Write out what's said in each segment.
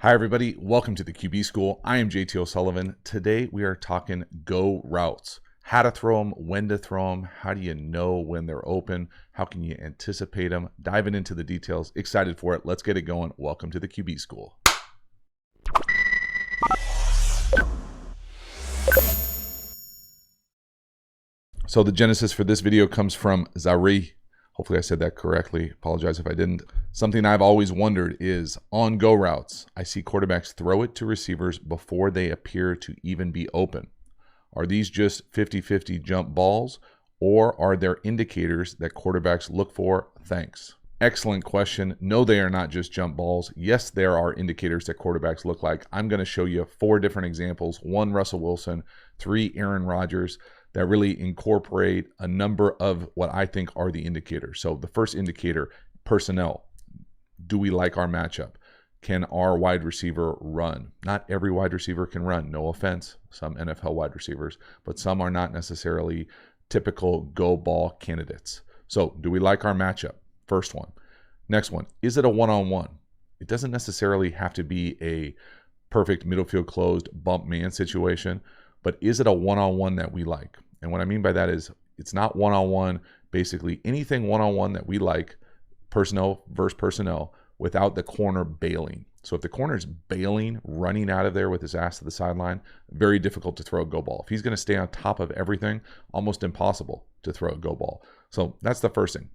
Hi everybody, welcome to the QB School. I am JT O'Sullivan. Today we are talking go routes. How to throw them, when to throw them, how do you know when they're open, how can you anticipate them, diving into the details. Excited for it. Let's get it going. Welcome to the QB School. So the genesis for this video comes from Zari. Hopefully I said that correctly. Apologize if I didn't. Something I've always wondered is on go routes, I see quarterbacks throw it to receivers before they appear to even be open. Are these just 50-50 jump balls, or are there indicators that quarterbacks look for? Thanks. Excellent question. No, they are not just jump balls. Yes, there are indicators that quarterbacks look like. I'm going to show you 4 different examples. 1, Russell Wilson, 3, Aaron Rodgers, that really incorporate a number of what I think are the indicators. So the first indicator, personnel. Do we like our matchup? Can our wide receiver run? Not every wide receiver can run. No offense, some NFL wide receivers, but some are not necessarily typical go ball candidates. So do we like our matchup? First one. Next one, is it a one-on-one? It doesn't necessarily have to be a perfect middle field closed bump man situation, but is it a one-on-one that we like? And what I mean by that is it's not one-on-one, basically anything one-on-one that we like, personnel versus personnel, without the corner bailing. So if the corner is bailing, running out of there with his ass to the sideline, very difficult to throw a go ball. If he's going to stay on top of everything, almost impossible to throw a go ball. So that's the first thing.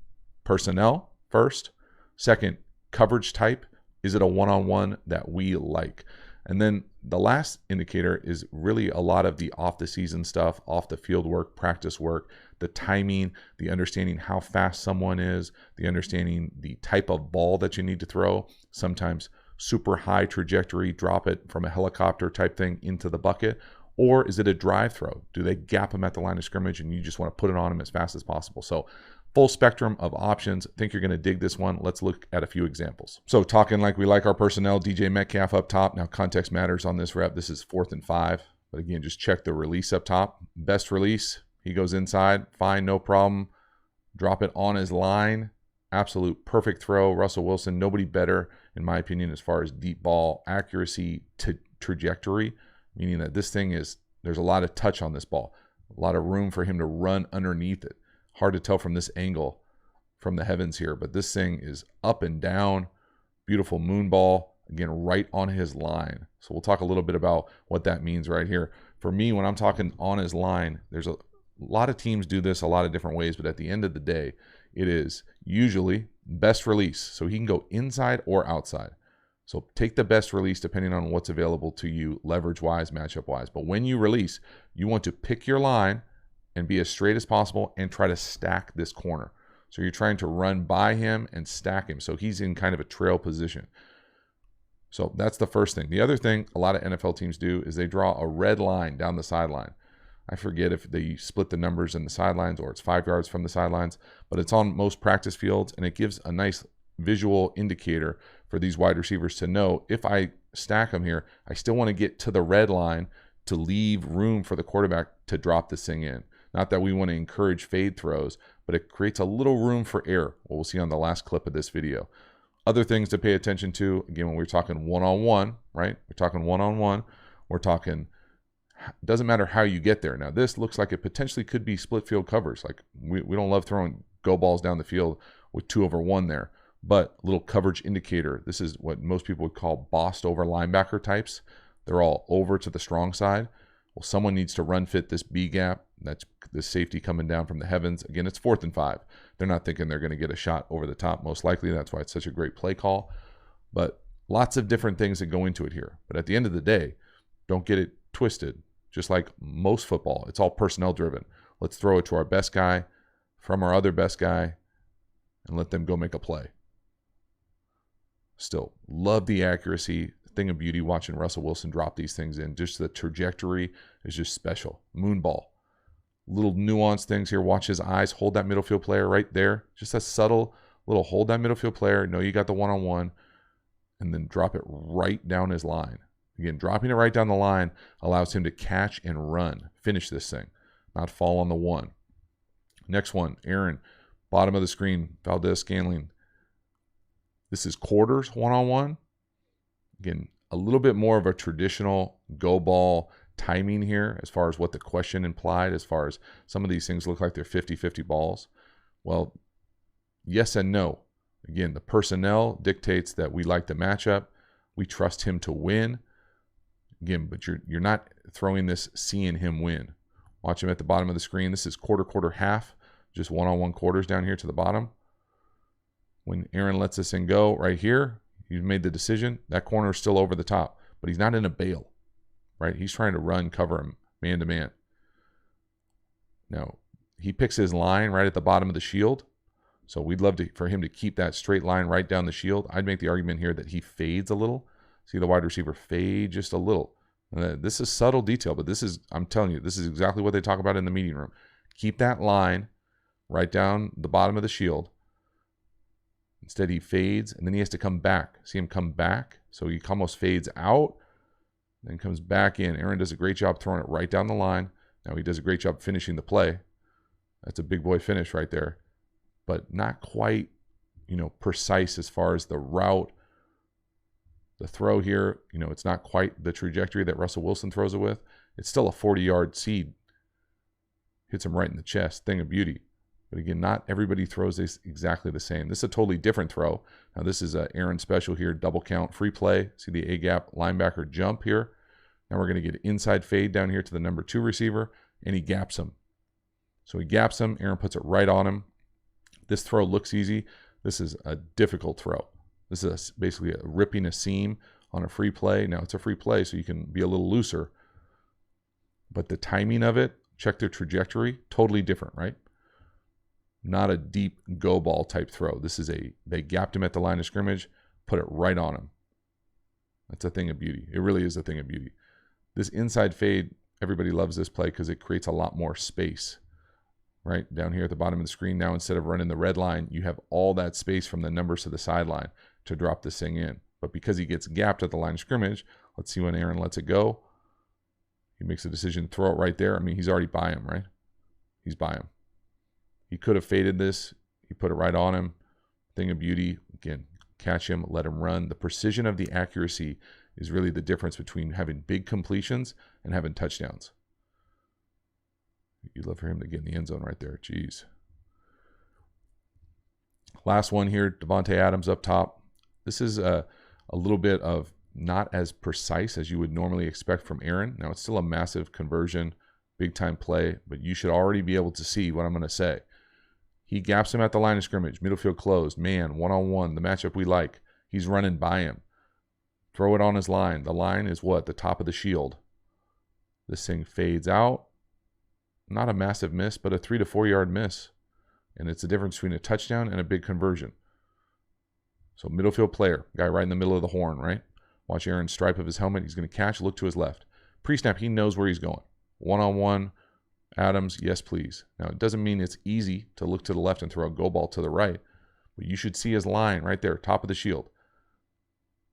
Personnel first. Second, coverage type. Is it a one-on-one that we like? And then the last indicator is really a lot of the off the season stuff, off the field work, practice work, the timing, the understanding how fast someone is, the understanding the type of ball that you need to throw. Sometimes super high trajectory, drop it from a helicopter type thing into the bucket. Or is it a drive throw? Do they gap them at the line of scrimmage and you just want to put it on them as fast as possible? So full spectrum of options. I think you're going to dig this one. Let's look at a few examples. So talking like we like our personnel, DJ Metcalf up top. Now context matters on this rep. This is 4th and 5. But again, just check the release up top. Best release. He goes inside. Fine, no problem. Drop it on his line. Absolute perfect throw. Russell Wilson, nobody better, in my opinion, as far as deep ball accuracy to trajectory, meaning that this thing is, there's a lot of touch on this ball. A lot of room for him to run underneath it. Hard to tell from this angle from the heavens here, but this thing is up and down. Beautiful moon ball, again, right on his line. So we'll talk a little bit about what that means right here. For me, when I'm talking on his line, there's a lot of teams do this a lot of different ways, but at the end of the day, it is usually best release. So he can go inside or outside. So take the best release depending on what's available to you, leverage-wise, matchup-wise. But when you release, you want to pick your line and be as straight as possible and try to stack this corner. So you're trying to run by him and stack him. So he's in kind of a trail position. So that's the first thing. The other thing a lot of NFL teams do is they draw a red line down the sideline. I forget if they split the numbers in the sidelines or it's 5 yards from the sidelines, but it's on most practice fields and it gives a nice visual indicator for these wide receivers to know if I stack them here, I still want to get to the red line to leave room for the quarterback to drop this thing in. Not that we want to encourage fade throws, but it creates a little room for error. What we'll see on the last clip of this video. Other things to pay attention to, again, when we're talking one-on-one, right? We're talking one-on-one. We're talking, doesn't matter how you get there. Now, this looks like it potentially could be split field covers. Like we don't love throwing go balls down the field with 2 over 1 there. But a little coverage indicator. This is what most people would call bossed over linebacker types. They're all over to the strong side. Well, someone needs to run fit this B gap. That's the safety coming down from the heavens. Again, it's 4th and 5. They're not thinking they're going to get a shot over the top, most likely. That's why it's such a great play call. But lots of different things that go into it here. But at the end of the day, don't get it twisted. Just like most football, it's all personnel driven. Let's throw it to our best guy from our other best guy and let them go make a play. Still, love the accuracy. Thing of beauty watching Russell Wilson drop these things in. Just the trajectory is just special. Moon ball. Little nuanced things here. Watch his eyes. Hold that middle field player right there. Just a subtle little hold that middle field player. Know you got the one-on-one. And then drop it right down his line. Again, dropping it right down the line allows him to catch and run. Finish this thing. Not fall on the one. Next one. Aaron. Bottom of the screen. Valdez Scanling. This is quarters one-on-one. Again, a little bit more of a traditional go ball timing here as far as what the question implied, as far as some of these things look like they're 50-50 balls. Well, yes and no. Again, the personnel dictates that we like the matchup. We trust him to win. Again, but you're not throwing this seeing him win. Watch him at the bottom of the screen. This is quarter, quarter, half, just one-on-one quarters down here to the bottom. When Aaron lets this in go right here, you've made the decision. That corner is still over the top, but he's not in a bail, right? He's trying to run, cover him, man to man. Now, he picks his line right at the bottom of the shield. So we'd love for him to keep that straight line right down the shield. I'd make the argument here that he fades a little. See the wide receiver fade just a little. This is subtle detail, but this is, I'm telling you, this is exactly what they talk about in the meeting room. Keep that line right down the bottom of the shield. Instead, he fades, and then he has to come back. See him come back? So he almost fades out, then comes back in. Aaron does a great job throwing it right down the line. Now he does a great job finishing the play. That's a big boy finish right there. But not quite, precise as far as the route, the throw here. It's not quite the trajectory that Russell Wilson throws it with. It's still a 40-yard seed. Hits him right in the chest. Thing of beauty. But again, not everybody throws this exactly the same. This is a totally different throw. Now this is Aaron special here. Double count, free play. See the A-gap linebacker jump here. Now we're going to get inside fade down here to the number 2 receiver, and he gaps him. So he gaps him. Aaron puts it right on him. This throw looks easy. This is a difficult throw. This is basically ripping a seam on a free play. Now it's a free play, so you can be a little looser. But the timing of it, check their trajectory, totally different, right? Not a deep go ball type throw. This is they gapped him at the line of scrimmage, put it right on him. That's a thing of beauty. It really is a thing of beauty. This inside fade, everybody loves this play because it creates a lot more space. Right down here at the bottom of the screen now, instead of running the red line, you have all that space from the numbers to the sideline to drop this thing in. But because he gets gapped at the line of scrimmage, let's see when Aaron lets it go. He makes a decision to throw it right there. I mean, he's already by him, right? He's by him. He could have faded this. He put it right on him. Thing of beauty. Again, catch him, let him run. The precision of the accuracy is really the difference between having big completions and having touchdowns. You'd love for him to get in the end zone right there. Jeez. Last one here, Devontae Adams up top. This is a little bit of not as precise as you would normally expect from Aaron. Now, it's still a massive conversion, big-time play, but you should already be able to see what I'm going to say. He gaps him at the line of scrimmage, middle field closed, man, one-on-one, the matchup we like. He's running by him. Throw it on his line. The line is what? The top of the shield. This thing fades out. Not a massive miss, but a 3 to 4 yard miss. And it's the difference between a touchdown and a big conversion. So middle field player, guy right in the middle of the horn, right? Watch Aaron's stripe of his helmet. He's going to catch, look to his left. Pre-snap, he knows where he's going. One-on-one, Adams, yes please. Now it doesn't mean it's easy to look to the left and throw a go ball to the right, but you should see his line right there, top of the shield.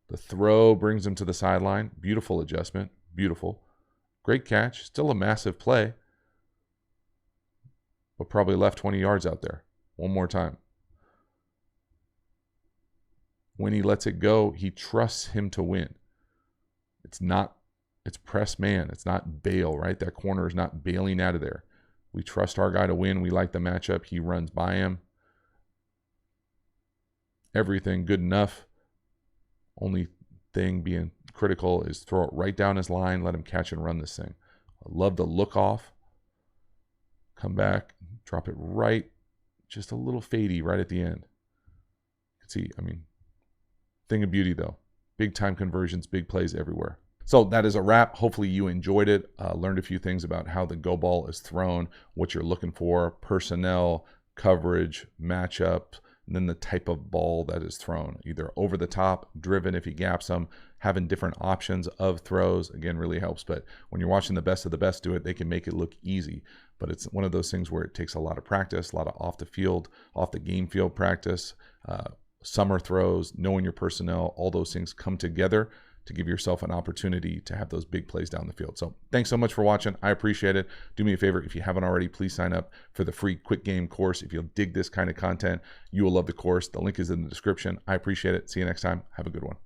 The throw brings him to the sideline. Beautiful adjustment, beautiful. Great catch, still a massive play, but probably left 20 yards out there. One more time. When he lets it go, he trusts him to win. It's press man. It's not bail, right? That corner is not bailing out of there. We trust our guy to win. We like the matchup. He runs by him. Everything good enough. Only thing being critical is throw it right down his line, let him catch and run this thing. I love the look off. Come back, drop it right, just a little fadey right at the end. You can see, thing of beauty though. Big time conversions, big plays everywhere. So that is a wrap. Hopefully you enjoyed it. Learned a few things about how the go ball is thrown, what you're looking for, personnel, coverage, matchup, and then the type of ball that is thrown. Either over the top, driven if he gaps them, having different options of throws, again, really helps. But when you're watching the best of the best do it, they can make it look easy. But it's one of those things where it takes a lot of practice, a lot of off the game field practice, summer throws, knowing your personnel, all those things come together to give yourself an opportunity to have those big plays down the field. So thanks so much for watching. I appreciate it. Do me a favor, if you haven't already, please sign up for the free quick game course. If you'll dig this kind of content, you will love the course. The link is in the description. I appreciate it. See you next time. Have a good one.